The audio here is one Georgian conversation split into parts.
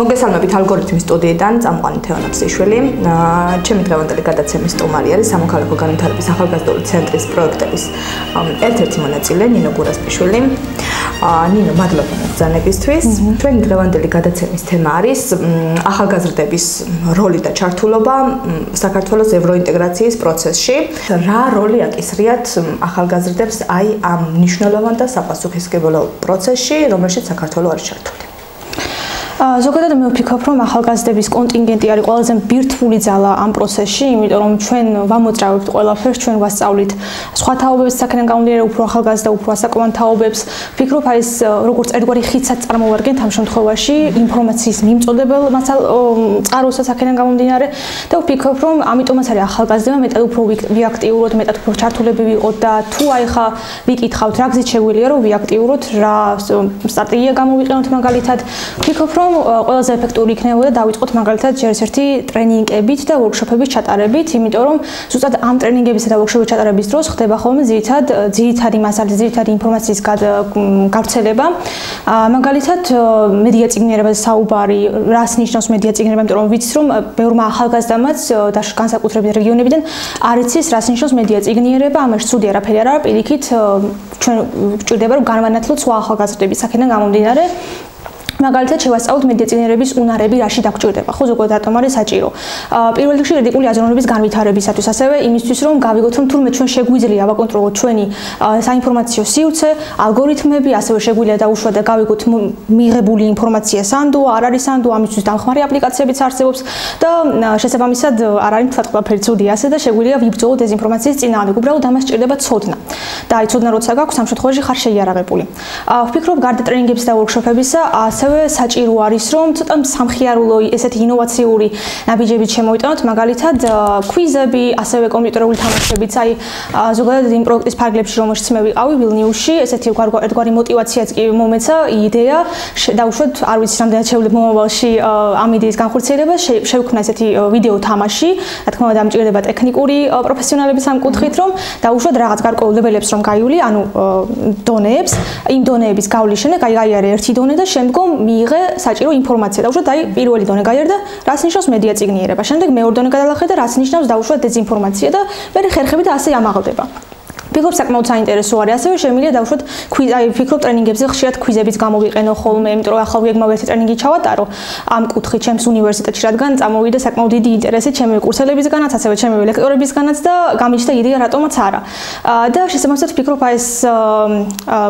მოგესალმებით ალგორითმის სტუდიიდან, წამყვანი თეო ნაფსიშვილი. ჩემი დღევანდელი გადაცემის სტუმარი არის სამოქალაქო განვითარების ახალგაზრდული ცენტრის პროექტების ერთ-ერთი მონაწილე ნინო გურასპიშვილი. ნინო, მადლობა ბრძანებისთვის. ჩვენი დღევანდელი გადაცემის თემა არის ახალგაზრდების როლი და ჩართულობა საქართველოს ევროინტეგრაციის პროცესში. რა როლი აკისრიათ ახალგაზრდებს აი ამ მნიშვნელოვან და საპასუხისმგებლო პროცესში, რომელშიც საქართველო არის ჩართული? ზოგადად მე ვფიქრობ, რომ ახალგაზრდების კონტინგენტი არის ყველაზე ბირთვული ძალა ამ პროცესში, იმიტომ რომ ჩვენ ვამოძრავებთ ყველაფერს, ჩვენ ვასწავლით სხვა თაობებს საქმიდან გამომდინარე, უფრო ახალგაზრდა, უფრო ასაკოვან თაობებს. ვფიქრობ, აი ეს როგორც ერთგვარი ხიდსაც წარმოვარგენთ ამ შემთხვევაში ინფორმაციის მიმწოდებელ წყაროსაც საქმიდან გამომდინარე და ვფიქრობ, რომ ამიტომაც არის ახალგაზრდებმა მეტად უფრო ვიაქტიუროთ, მეტად უფრო ჩართულები ვიყოთ და თუ აი ხა ვიკითხავთ, რა გზით შეგვიძლია რომ ვიაქტიუროთ, რა სტრატეგია გამოვიყენოთ მაგალითად, ვფიქრობ, რომ ყველაზე ეფექტური იქნებოდა დავიწყოთ მაგალითად ერთ-ერთი ტრენინგებით და ვორქშოპების ჩატარებით, იმიტომ რომ ზუსტად ამ ტრენინგებისა და ვორქშოპების ჩატარების დროს ხდება ხოლმე ძირითადი მასალის, ძირითადი ინფორმაციის გავრცელება. მაგალითად მედია წიგნიერებაზე საუბარი, რას ნიშნავს მედია წიგნიერება, იმიტომ რომ ვიცით რომ ბევრმა ახალგაზრდამაც და განსაკუთრებით რეგიონებიდან არ იცის რას ნიშნავს მედია წიგნიერება, ამაში ცუდი არაფერი არ არის, პირიქით ჩვენ გვჭირდება რომ განვანათლოთ სხვა ახალგაზრდების საქმიდან გამომდინარე. მაგალითად შევასწავლოთ მედია წიგნიერების უნარები, რაში დაგვჭირდება, ხო ზოგადად რატომ არის საჭირო. პირველ რიგში კრიტიკული აზროვნების განვითარებისათვის, ასევე იმისთვის, რომ გავიგოთ, რომ თურმე ჩვენ შეგვიძლია ავაკონტროლოთ ჩვენი საინფორმაციო სივრცე, ალგორითმები, ასევე შეგვიძლია დაუშვათ და გავიგოთ მიღებული ინფორმაცია სანდო, არ არის სანდო, ამისთვის დამხმარე აპლიკაციებიც არსებობს და შესაბამისად არ არის თქვა ყველაფერი ცუდი ასე და შეგვიძლია ვიბრძოლოთ დეზინფორმაციის წინააღმდეგ. უბრალოდ ამას სჭირდება ცოდნა. და აი ცოდნა როცა გაქვს, ამ შემთხვევაში ხარ შეიარაღებული. ვფიქრობ, გარდა ტრენინგების და ვორქშოპებისა, საჭირო არის რომ ცოტა სამხიარულო ესეთი ინოვაციური ნაბიჯებით შემოვიტანოთ, მაგალითად კვიზები, ასევე კომპიუტერული თამაშებიც, აი ზოგადად იმ პროექტის ფარგლებში, რომელშიც მე ვიყავი ვილნიუსში, ესეთი ერთგვარი мотиваციაც კი მომეცა, იდეა დაუშვათ, არ ვიცი რამდენად შევლებ მომავალში ამ იდეის განხორციელებას, შევქმნა ესეთი ვიდეო თამაში, რა თქმა უნდა, ამჭირდება ტექნიკური პროფესიონალების ამ კუთხით, რომ დაუშვათ რაღაც გარკვეულ ლებელებს რომ გაივლი, ანუ დონეებს, იმ დონეების გავლის შემდეგ გაიარე ერთი დონე და შემდგომ მიიღე საჭირო ინფორმაცია. დაუშვათ, აი პირველი დონე გაიარდა, რას ნიშნავს მედია წიგნიერება. შემდეგ მეორე დონე გადალახე და რას ნიშნავს დაუშვათ დეზინფორმაცია და მე ხერხები და ასე ამაღლდება. ვფიქრობ, საკმაოდ საინტერესო არის. ასევე შემიძლია დაუშვათ აი ვფიქრობ ტრენინგებზე ხშირად კვიზებიც გამოვიყენო ხოლმე, იმიტომ რომ ახლა ვიეგმავ ერთი ტრენინგი ჩავატარო ამ კუთხით ჩემს უნივერსიტეტში, რადგან წამოვიდა საკმაოდ დიდი ინტერესი ჩემი კურსელებისგანაც, ასევე ჩემი ლექტორებისგანაც და გამიჩნდა იდეა რატომაც არა. და შესაბამისად ვფიქრობ, აი ეს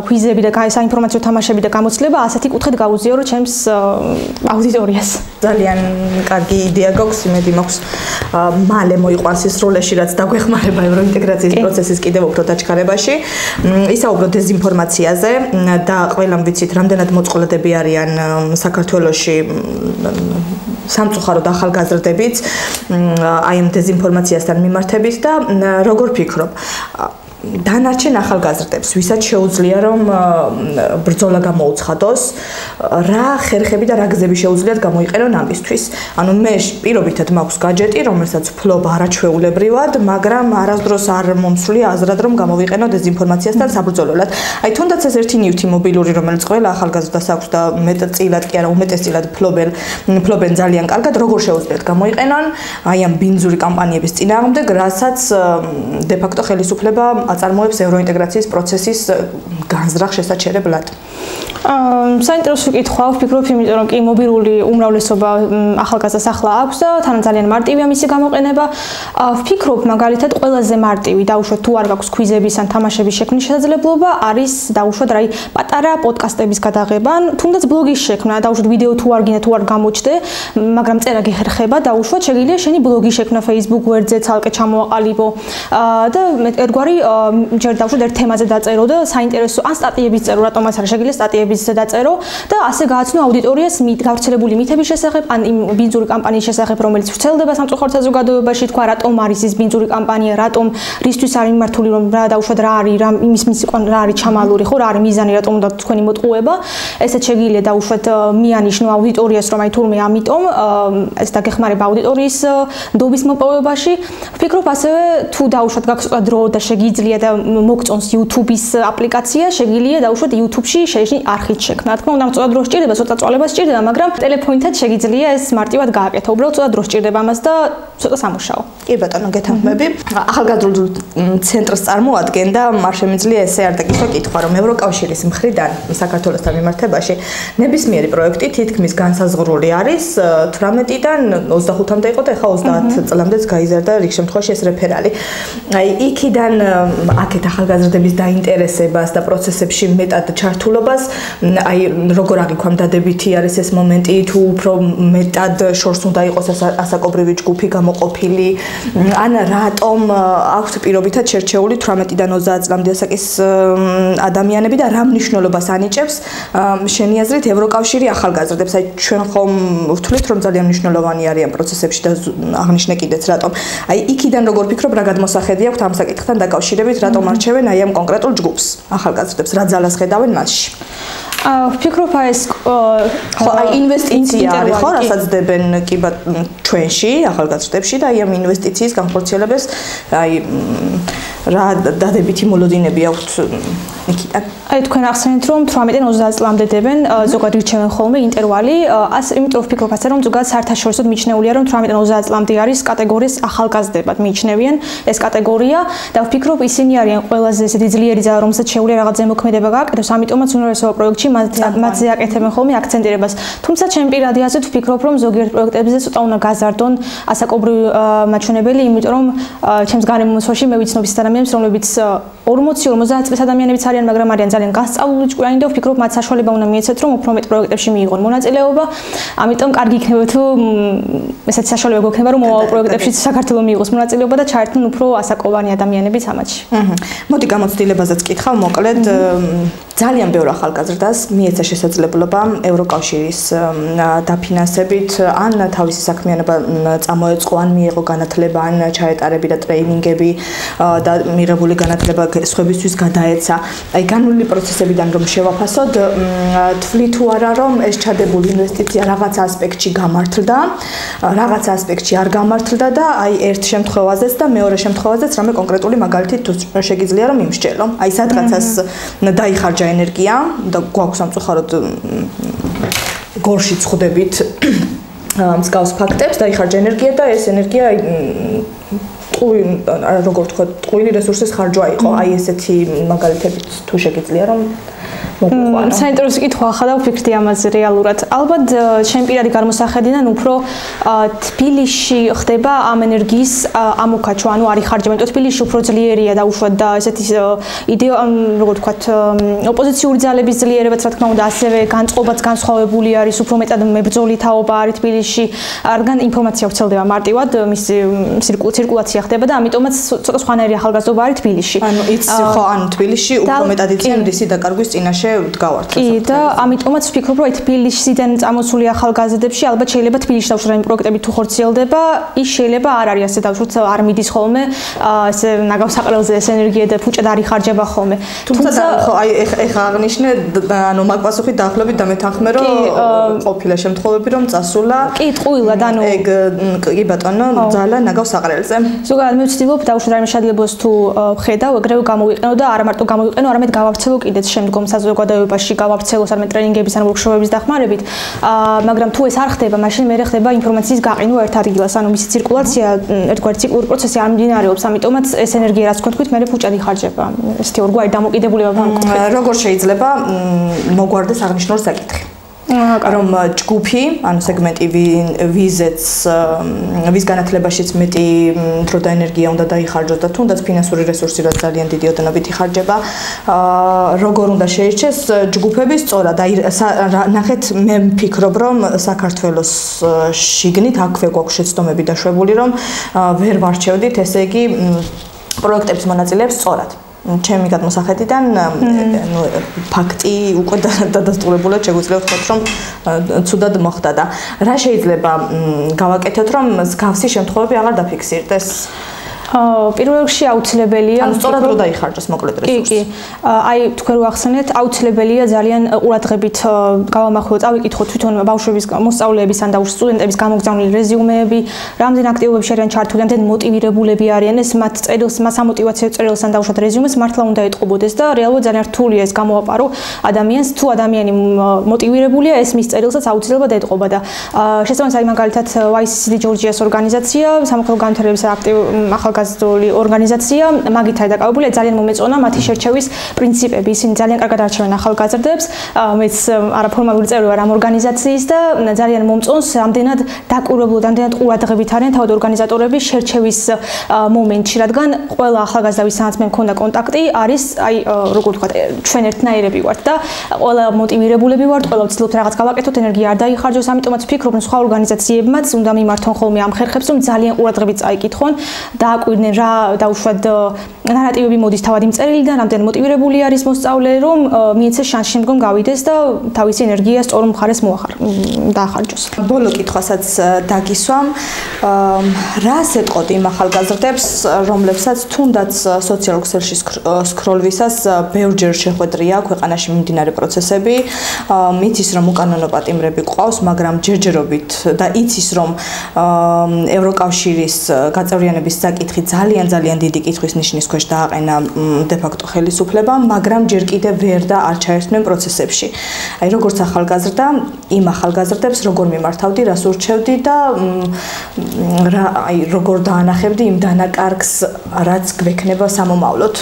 კვიზები და საინფორმაციო თამაშები და გამოცდილება ასეთი კუთხით გაუზიარო ჩემს აუდიტორიას. ძალიან კარგი იდეა გაქვს, იმედი მაქვს მალე მოიყვანს ის როლეში, რაც დაგვეხმარება ევროინტეგრაციის პროცესის კიდევ უფრო დაჩქარებაში. ისაუბროთ დეზინფორმაციაზე და ყველამ ვიცით, რამდენად მოწყვლადები არიან საქართველოში სამწუხაროდ ახალგაზრდებიც აი ამ დეზინფორმაციასთან მიმართებით და როგორ ფიქრობ? დანარჩენ ახალგაზრდებს, ვისაც შეუძლია რომ ბრძოლა გამოუცხადოს, რა ხერხები და რა გზები შეუძლიათ გამოიყენონ ამისთვის. ანუ მე პირობითად მაქვს გაჯეტი, რომელსაც ვფლობ არაჩვეულებრივად, მაგრამ არასდროს არ მომსვლია აზრად რომ გამოვიყენო დეზინფორმაციასთან საბრძოლველად. აი თუნდაც ეს ერთი ნივთი მობილური, რომელიც ყველა ახალგაზრდას აქვს და მეტწილად კი არა, უმეტესწილად ფლობენ ძალიან კარგად, როგორ შეუძლიათ გამოიყენონ აი ამ ბინძური კამპანიების წინააღმდეგ, რასაც de facto ხელისუფლება აწარმოებს ევროინტეგრაციის პროცესის განზრახ შესაჩერებლად. საინტერესო კითხვა, ვფიქრობ, იმიტომ რომ კი მობილური უმრავლესობა ახალგაზრდას ახლა აქვს და თან ძალიან მარტივია მისი გამოყენება. ვფიქრობ, მაგალითად, ყველაზე მარტივი დაუშვათ თუ არ გაქვს კვიზების ან თამაშების შექმნის შესაძლებლობა, არის დაუშვათ რაი პატარა პოდკასტების გადაღება, თუნდაც ბლოგის შექმნა, დაუშვათ ვიდეო თუ არ გინდა თუ არ გამოჩდე, მაგრამ წერა გეხერხება, დაუშვათ შეგიძლია შენი ბლოგი შექმნა Facebook გვერდზე, ცალკე ჩამოაყალიბო და ერთგვარი ჯერ დაუშვათ ერთ თემაზე დაწერო და საინტერესო ან სტატიების წერო, რატომაც არ შეგიძლია სტატიების დაწერო და ასე გააცნო აუდიტორიას გავრცელებული მითების შესახებ, ან იმ ბინძური კამპანიის შესახებ, რომელიც ვრცელდება სამწუხაროდ საზოგადოებაში, თქვა რატომ არის ის ბინძური კამპანია, რატომ რისთვის არის მიმართული, რომ რა დაუშვათ რა არის, რა იმის რა არის ჩამალური, ხო, რა არის მიზანი, რატომ უნდა თქვენი მოტყუება, ესეც შეგიძლია დაუშვათ მიანიშნო აუდიტორიას, რომ აი თურმე ამიტომ ეს დაგეხმარება აუდიტორიის ნდობის მოპოვებაში. ვფიქრობ ასევე თუ დაუშვათ გაქვს დრო და შეგიძლია და მოგწონს YouTube-ის აპლიკაცია, შეგიძლია დაუშვათ YouTube-ში არ არხით შექმნა. Რა თქმა უნდა, ცოტა დრო სჭირდება, ცოტა წვალება სჭირდება, მაგრამ ტელეფონითაც შეგიძლია ეს მარტივად გააკეთო. უბრალოდ ცოტა დრო სჭირდება ამას და ცოტა სამუშაო. კი ბატონო, გეთანხმები. ახალგაზრდულ ცენტრს წარმოადგენდა, არ შემიძლია ესე არ დაგიწყო კითხვა, რომ ევროკავშირის მხრიდან საქართველოსთან მიმართებაში ნებისმიერი პროექტი თითქმის განსაზღვრული არის 18-დან 25-მდე იყო და ახლა 30 წლამდეც გაიზარდა რიგ შემთხვევაში ეს რეფერალი. აი, იქიდან აქეთ ახალგაზრდების დაინტერესებას და პროცესებში მეტად ჩართულობას, აი, როგორ აღიქვამ დადებითი არის ეს მომენტი, თუ უფრო მეტად შორს უნდა იყოს ასაკობრივი ჯგუფი გამოყოფილი, ან რატომ აქვს პირობითად შერჩეული 18-დან 30 წლამდე ასაკის ადამიანები და რა მნიშვნელობას ანიჭებს შენი აზრით ევროკავშირი ახალგაზრდებს? აი, ჩვენ ხომ ვთვლით, რომ ძალიან მნიშვნელოვანი არიან პროცესებში და აღნიშნე კიდეც რატომ. აი, იქიდან როგორ ფიქრობ, რა გადმოსახედი აქვს ამ საკითხთან დაკავშირებით, რატომ არჩევენ აი ამ კონკრეტულ ჯგუფს ახალგაზრდებს, რა ძალას ხედავენ მასში? ვფიქრობ ეს ხო, აი ინვესტიცია არის ხო, რასაც დებენ კი ჩვენში ახალგაზრდებში და აი ამ ინვესტიციის განხორციელებას აი რა დადებითი მოლოდინები აქვთ იქიდან? აი თქვენ ახსენეთ რომ 18-დან 30 წლამდე დებენ ზოგადად რჩევენ ხოლმე ინტერვალი, იმიტომ ვფიქრობ ასე რომ ზოგადად საერთაშორისოდ მიჩნეულია რომ 18-დან 30 წლამდე არის კატეგორიის ახალგაზრდებად მიჩნევიან ეს კატეგორია და ვფიქრობ ისინი არიან ყველაზე ესეთი ძლიერი ძალა რომელსაც შეუძლია რაღაც ზემოქმედება გააკეთოს, ამიტომაც უნივერსალურ პროექტში მათზე აკეთებენ ხოლმე აქცენტირებას. თუმცა ჩემი პირადი აზრით ვფიქრობ რომ ზოგიერთ პროექტებზე ცოტა უნდა გაზარდონ ასაკობრივი მაჩვენებელი, იმიტომ რომ ჩემს გარემოსაში მე ვიცნობ ის ადამიანებს რომლებიც 40-50 წლის ადამიანებიც არიან, მაგრამ არიან ძალიან გასწავლული ჭკვიანი და ვფიქრობ მათ საშუალება უნდა მიეცეთ რომ უფრო მეტ პროექტებში მიიღონ მონაწილეობა, ამიტომ კარგი იქნება თუ ესეთი საშუალება გვექნება რომ მომავალ პროექტებში საქართველოს მიიღოს მონაწილეობა და ჩაერთონ უფრო ასაკოვანი ადამიანებიც ამათში. მოდი გამოცდილებაზეც კითხავ მოკლედ ძალიან ბევრ ახალგაზრდას მიეცა შესაძლებლობა ევროკავშირის დაფინანსებით ან თავისი საქმიანობა წამოეწყო, ან მიიღო განათლება, ან ჩაეტარებინა ტრეინინგები და მიღებული განათლება სხვებისთვის გადაეცა. აი განული პროცესებიდან რომ შევაფასოთ, თვლი თუ არა რომ ეს ჩადებული ინვესტიცია რაღაც ასპექტში გამართლდა, რაღაც ასპექტში არ გამართლდა და აი ერთ შემთხვევაზეც და მეორე შემთხვევაზეც რამე კონკრეტული მაგალითი თუ შეგიძლია რომ იმსჯელო. აი სადღაცას დაიხარჯა ენერგია და გვაქვს სამწუხაროდ გორშიც ხვდებით მსგავს ფაქტებს, დაიხარჯა ენერგია და ეს ენერგია როგორ ვთქვა, ტყუილი რესურსის ხარჯვა იყო. აი ესეთი მაგალითებით თუ შეგიძლია რომ მოგვიყვანო. საინტერესო კითხვა ახლა ვფიქრდი ამაზე რეალურად. ალბათ ჩემი პირადი გამოსახედიდან უფრო თბილისში ხდება ამ ენერგიის ამოქაჩვა, ანუ არის ხარჯება, იმიტომ თბილისში უფრო ძლიერია და უშუალოდ და ესეთი როგორ ვთქვათ, ოპოზიციური ძალების ძლიერებაც რა თქმა უნდა ასევე განწყობაც განსხვავებული არის, უფრო მეტად მებრძოლი თაობა არის თბილისში, რადგან ინფორმაცია ვრცელდება მარტივად, მისი ცირკულაცია ხდება და ამიტომაც ცოტა სხვანაირი ახალგაზრდობა არის თბილისში. ანუ იცი ხო, ანუ თბილისში უფრო მეტად იციან რისი დაკარგვის წინაშე ვდგავართ. კი და ამიტომაც ვფიქრობ რომ თბილისიდან წამოსული ახალგაზრდებში ალბათ შეიძლება თბილისში დავუშვათ პროექტები თუ ხორციელდება, ის შეიძლება არ არის ასე დავუშვათ არ მიდის ხოლმე ესე ნაგავს საყრელზე ეს ენერგია და ფუჭად არ იხარჯება ხოლმე. თუმცა ხო აი ეხა აღნიშნე ანუ მაგ პასუხით დაახლოებით დამეთანხმე რომ ყოფილა შემთხვევები რომ წასულა კი ტყუილად ანუ ეგ კი ბატონო ძალა ნაგავს საყრელზე. ზოგადად მე ვცდილობ დავუშვათ რაიმე შესაძლებლობას თუ ვხედავ ეგრევე გამოვიყენო და არა მარტო გამოვიყენო, არამედ გავავრცელო კიდეც შემდგომ საზოგადოებაში გავავრცელოს არამედ ტრენინგების ან ვორქშოპების დახმარებით, მაგრამ თუ ეს არ ხდება, მაშინ მე ხდება ინფორმაციის გაყინვა ერთ ადგილას, ანუ მისი ცირკულაცია ერთგვარი ციკლური პროცესი არ მიმდინარეობს, ამიტომაც ეს ენერგია რაც თქვენ თქვით, მე ფუჭად იხარჯება. ესეთი ორგვარი დამოკიდებულება ვამკვიდრებ. როგორ შეიძლება მოგვარდეს აღნიშნული საკითხი? რომ ჯგუფი, ანუ სეგმენტი ვიზეც ვის განათლებაშიც მეტი დრო და ენერგია უნდა დაიხარჯოს და თუნდაც ფინანსური რესურსი რაც ძალიან დიდი ოდენობით იხარჯება, როგორ უნდა შეირჩეს ჯგუფები სწორად. აი ნახეთ, მე ვფიქრობ რომ საქართველოს შიგნით აქვე გვაქვს შეცდომები დაშვებული რომ ვერ ვარჩევდით, ესე იგი პროექტების მონაწილეებს სწორად. ჩემი გადმოსახედიდან ნუ ფაქტი უკვე დადასტურებულად შეგვიძლია ვთქვათ რომ ცუდად მოხდა და რა შეიძლება გავაკეთოთ რომ მსგავსი შემთხვევები აღარ დაფიქსირდეს? პირველ რიგში აუცილებელია ანუ სწორად რო დაიხარჯოს მოკლედ რესურსი. კი. აი თქვენ რო ახსენეთ, აუცილებელია ძალიან ყურადღებით გავამახვილოთ, წავიკითხოთ თვითონ ბავშვების მოსწავლეების ან და სტუდენტების გამოგზავნილი რეზიუმეები, რამდენ აქტივობებში არიან ჩართული, რამდენ მოტივირებულები არიან, ეს მათ წერილს, მას სამოტივაციო წერილს ან დაუშვათ რეზიუმეს მართლა უნდა ეტყობოდეს და რეალურად ძალიან რთულია ეს გამოაყარო ადამიანს, თუ ადამიანი მოტივირებულია, ეს მის წერილსაც აუცილებლად ეტყობა და შესაბამისად მაგალითად YCCD ჯორჯიას ორგანიზაცია, სამოქალაქო განვითარების ახალგაზრდული ორგანიზაცია, მაგითაა დაკავებული, ძალიან მომეწონა მათი შერჩევის პრინციპები. ისინი ძალიან კარგად არჩევენ ახალგაზრდებს, მეც არაფორმალური წევრი ვარ ამ ორგანიზაციის და ძალიან მომწონს, რამდენად დაკვირვებლად, რამდენად ყურადღებით არიან თავად ორგანიზატორები შერჩევის მომენტში, რადგან ყველა ახალგაზრდა, ვისაც მე მქონდა კონტაქტი, არის აი როგორ ვთქვათ, ჩვენ ერთნაირები ვართ და ყველა მოტივირებულები ვართ, ყველა ვცდილობთ რაღაც გავაკეთოთ, ენერგია არ დაიხარჯოს, ამიტომაც ვფიქრობ, რომ სხვა ორგანიზაციებმაც უნდა მიმართონ ხოლმე ამ ხერხებს, რომ ძალიან ყურადღებით წაიკითხონ, დააკვირდნენ რა დაუშვათ ნარატივები მოდის თავად იმ წერილიდან, რამდენ მოტივირებული არის მოსწავლე, რომ მიეცეს შანსი შემდგომ გავიდეს და თავისი ენერგია სწორ მხარეს დაახარჯოს. ბოლო კითხვასაც დაგისვამ, რას ეტყოთ იმ ახალგაზრდებს, რომლებსაც თუნდაც სოციალურ ქსელში სკროლვისას ბევრჯერ შეხვედრია ქვეყანაში მიმდინარე პროცესები, იცის რომ უკანონო პატიმრები გვყავს, მაგრამ ჯერჯერობით და იცის რომ ევროკავშირის გაწევრიანების საკითხი ძალიან დიდი კითხვის ნიშნის ქვეშ დააყენა დე-ფაქტო ხელისუფლებამ, მაგრამ ჯერ კიდევ ვერ და არ ჩაერთვნენ პროცესებში. აი როგორც ახალგაზრდა, იმ ახალგაზრდებს როგორ მიმართავდი, რას ურჩევდი და აი როგორ დაანახებდი იმ დანაკარგს, რაც გვექნება სამომავლოდ.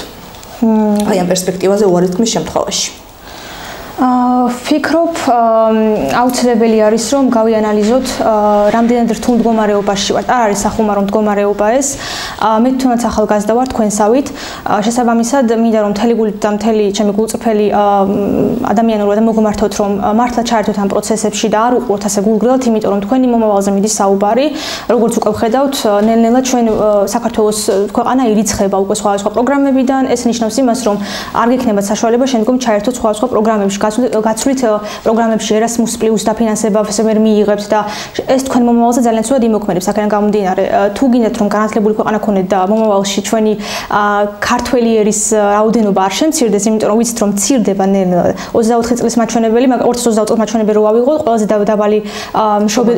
აი ამ პერსპექტივაზე უარი თქმის შემთხვევაში. ვფიქრობ, აუცილებელი არის რომ გავიანალიზოთ რამდენად რთულ მდგომარეობაში ვართ. არ არის სახუმარო მდგომარეობა ეს. მე თუნდაც ახალგაზრდა ვარ თქვენსავით. შესაბამისად, მინდა რომ მთელი გულით და მთელი ჩემი გულწრფელი ადამიანურად მოგმართოთ რომ მართლა ჩაერთოთ ამ პროცესებში და არ უყუროთ ასე გულგრილად, იმიტომ რომ თქვენი მომავალზე მიდის საუბარი. როგორც უკვე ვხედავთ, ნელ-ნელა ჩვენ საქართველოს ქვეყანა ირიცხება უკვე სხვადასხვა პროგრამებიდან. ეს ნიშნავს იმას, რომ არ გექნებათ საშუალება შემდგომ ჩაერთოთ სხვადასხვა პროგრამებში. გაცვლით პროგრამებში Erasmus+ დაფინანსებას ვერ მიიღებთ და ეს თქვენ მომავალზე ძალიან ცუდად იმოქმედებს. აქედან გამომდინარე, თუ გინდათ რომ განათლებული ქვეყანა გქონდეთ და მომავალში ჩვენი ქართველი ერის რაოდენობა არ შემცირდეს, იმიტომ რომ ვიცით რომ მცირდება ნელ-ნელა 24 წლის მაჩვენებელი, მაგრამ 2020 წლის მაჩვენებელი რო ავიღოთ, ყველაზე დაბალი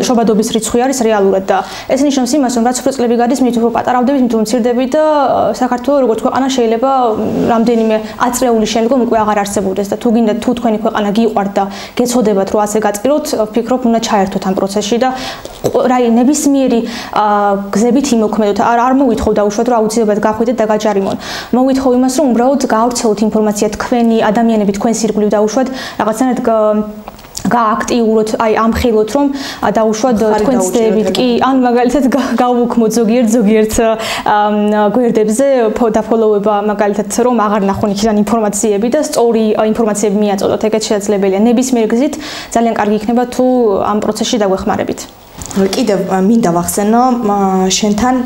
შობადობის რიცხვი არის რეალურად და ეს ნიშნავს იმას, რომ რაც უფრო წლები გადის, მით უფრო პატარავდებით, მით უფრო მცირდებით და საქართველოს როგორც ქვეყანა შეიძლება რამდენიმე აწრეული შემდგომ უკვე აღარ არსებობდეს და თუ გინდათ თუ თქვენი ქვეყანა გიყვართ და გეცოდებათ რომ ასე გაწყიროთ, ვფიქრობ უნდა ჩაერთოთ ამ პროცესში და რაი ნებისმიერი გზებით იმოქმედოთ. არ მოვითხოვ დაუშვათ რომ აუცილებლად გახვიდეთ და გაჯარიმონ. მოვითხოვ იმას რომ უბრალოდ გაავრცელოთ ინფორმაცია თქვენი ადამიანები თქვენს ირგვლივ დაუშვათ რაღაცნაირად გააქტიუროთ, აი ამხილოთ რომ დაუშვათ თქვენ ცდებით კი, ან მაგალითად გავუქმოთ ზოგიერთ გვერდებზე და-ფოლოვება მაგალითად რომ აღარ ნახონ იქიდან ინფორმაციები და სწორი ინფორმაციები მიაწოდოთ, ეგეც შესაძლებელია. ნებისმიერ გზით ძალიან კარგი იქნება თუ ამ პროცესში დაგვეხმარებით. კიდევ მინდა ვახსენო შენთან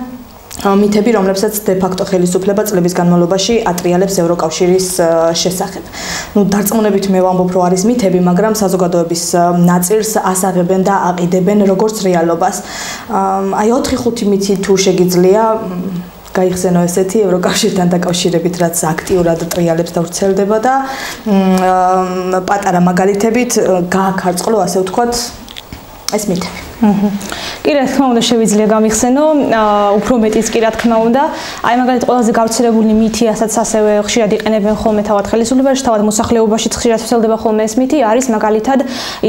მითები, რომლებსაც დე-ფაქტო ხელისუფლება წლების განმავლობაში ატრიალებს ევროკავშირის შესახებ. დარწმუნებით მე ვამბობ, რომ არის მითები, მაგრამ საზოგადოების ნაწილს ასაღებენ და აყიდებენ როგორც რეალობას. აი 4-5 მითი თუ შეგიძლია გაიხსენო ესეთი ევროკავშირთან დაკავშირებით, რაც აქტიურად ტრიალებს და ვრცელდება და პატარა მაგალითებით გააქარწყლო, ასე ვთქვათ, ეს მითები. კი, რა თქმა უნდა, შევიძლია გამიხსენო, უფრო მეტიც კი რა თქმა უნდა. აი მაგალითად ყველაზე გავრცელებული მითი, ასაც ასევე ხშირად იყენებენ ხოლმე თავად ხელისუფლებაში, თავად მოსახლეობაში ხშირად ვრცელდება ხოლმე ეს მითი, არის მაგალითად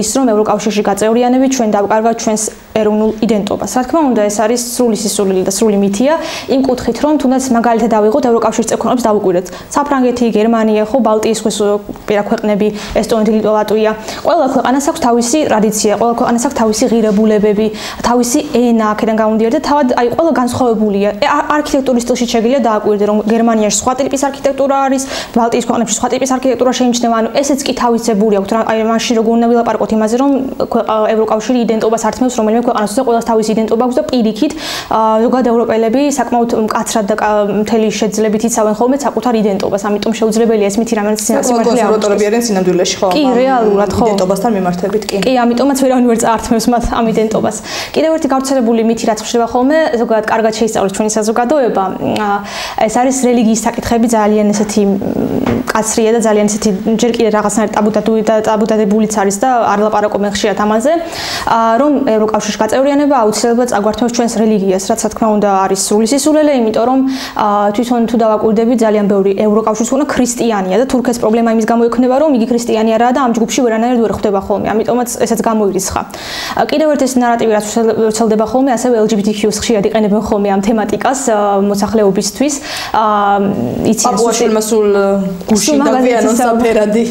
ის, რომ ევროკავშირში გაწევრიანებით ჩვენ დავკარგავთ ჩვენს ეროვნულ იდენტობას. რა თქმა უნდა, ეს არის სრული სისულელი და სრული მითია, იმ კუთხით, რომ თუნდაც მაგალითად ავიღოთ ევროკავშირის წევრებს დავუკვირდეთ. საფრანგეთი, გერმანია, ხო, ბალტიის ზღვის პირა ქვეყნები, ესტონეთი, ლიტვა, ლატვია. ყველა ქვეყანას აქვს თავისი ტრადიცია, ყველა ქვეყანას აქვს თავისი ღირებულებები, თავისი ენა, აქედან გამომდინარე და თავად აი ყველა განსხვავებულია. არქიტექტურის სტილში შეგიძლია დააკვირდე, რომ გერმანიაში სხვა ტიპის არქიტექტურა არის, ბალტიის ქვეყნებში სხვა ტიპის არქიტექტურა შეიმჩნევა, ანუ ესეც კი თავისებური აქვს. აი მაშინ როგორ უნდა ვილაპარაკოთ იმაზე, რომ ევროკავშირი იდენტობას ართმევს რომელიმე ქვეყანას და ყველას თავისი იდენტობა აქვს და პირიქით ზოგადად ევროპელები საკმაოდ მკაცრად და მთელი შეძლებით იცავენ ხოლმე საკუთარ იდენტობას. ამიტომ შეუძლებელია ეს მითი რამაც სიმართლე ევროპელები არიან სინამდვილეში, ხო? კი, რეალურად ხო. იდენტობასთან მიმართებით კი. კი, ამიტომაც ვერავინ ვერ წაართმევს მათ ამ იდენტობას. პრეზიდენტობას. კიდევ ერთი გავრცელებული მითი რაც ხდება ხოლმე, ზოგადად კარგად შეისწავლეთ ჩვენი საზოგადოება. ეს არის რელიგიის საკითხები ძალიან ესეთი კაცრია და ძალიან ესეთი ჯერ კიდევ რაღაცნაირ ტაბუდადებულიც არის და არ ლაპარაკობენ ხშირად ამაზე, რომ ევროკავშირში გაწევრიანება აუცილებლად წაგვართმევს ჩვენს რელიგიას, რაც რა თქმა უნდა არის სრული სისულელე, იმიტომ რომ თვითონ თუ დავაკვირდები ძალიან ბევრი ევროკავშირის უნდა ქრისტიანია და თურქეთს პრობლემა იმის გამო ექნება, რომ იგი ქრისტიანი არაა და ამ ჯგუფში ვერანაირად ვერ ხვდება ხოლმე. ამიტომაც ესაც გამოირიცხა. კიდევ ერთ ეს ნარატივი რაც ვრცელდება ხოლმე, ასევე LGBTQ-ს ხშირად იყენებენ ხოლმე ამ თემატიკას მოსახლეობისთვის. იცი პაპუაშვილმა სულ გუშინ დაგვიანოს საფერადი.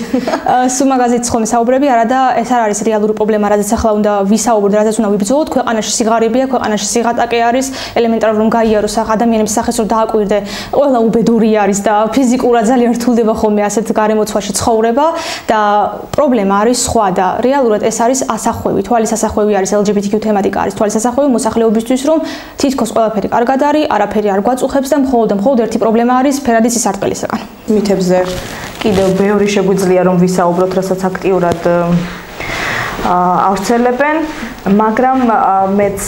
სულ მაგაზეც ხოლმე საუბრები არა და ეს არ არის რეალური პრობლემა, რადგან ახლა უნდა ვისაუბროთ, რადგან უნდა ვიბრძოლოთ, ქვეყანაში სიღარიბეა, ქვეყანაში სიღატაკე არის, ელემენტარულად რომ გაიაროს ადამიანების სახეს რომ დააკვირდე, ყველა უბედური არის და ფიზიკურად ძალიან რთულდება ხოლმე ასეთ გარემოცვაში ცხოვრება და პრობლემა არის სხვა და რეალურად ეს არის ასახვევი, თვალის ასახვევი არის LGBTQ თემატიკა არის თვალის ასახვევი მოსახლეობისთვის, რომ თითქოს ყველაფერი კარგად არის, არაფერი არ გვაწუხებს და მხოლოდ ერთი პრობლემა არის ფერადი სისარტყელისაგან. მითებზე კიდევ ბევრი შეგვიძლია რომ ვისაუბროთ, რასაც აქტიურად ავრცელებენ, მაგრამ მეც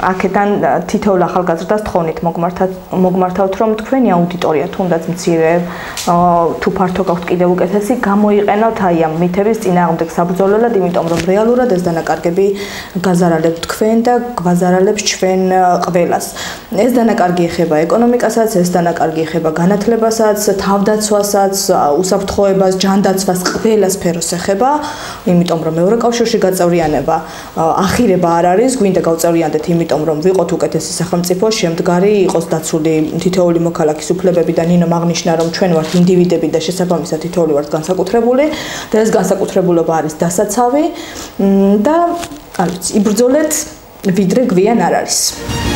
აქედან თითოეულ ახალგაზრდას თხოვნით მოგმართავთ, რომ თქვენი აუდიტორია თუნდაც მცირე, თუ ფართო გაქვთ კიდევ უკეთესი, გამოიყენოთ აი ამ მითების წინააღმდეგ საბრძოლველად, იმიტომ რომ რეალურად ეს დანაკარგები გაზარალებთ თქვენ და გვაზარალებს ჩვენ ყველას. ეს დანაკარგი ეხება ეკონომიკასაც, ეს დანაკარგი ეხება განათლებასაც, თავდაცვასაც, უსაფრთხოებას, ჯანდაცვას, ყველა სფეროს ეხება, იმიტომ რომ ევროკავშირში გაწევრიანება ახირება არ არის, გვინდა გავწევრიანდეთ, იმიტომ რომ ვიყოთ უკეთესი სახელმწიფო, შემდგარი იყოს დაცული თითოეული მოქალაქის უფლებები და ნინომ აღნიშნა, რომ ჩვენ ვართ ინდივიდები და შესაბამისად თითოეული ვართ განსაკუთრებული და ეს განსაკუთრებულობა არის დასაცავი და არ ვიცი, იბრძოლეთ, ვიდრე გვიან არ არის.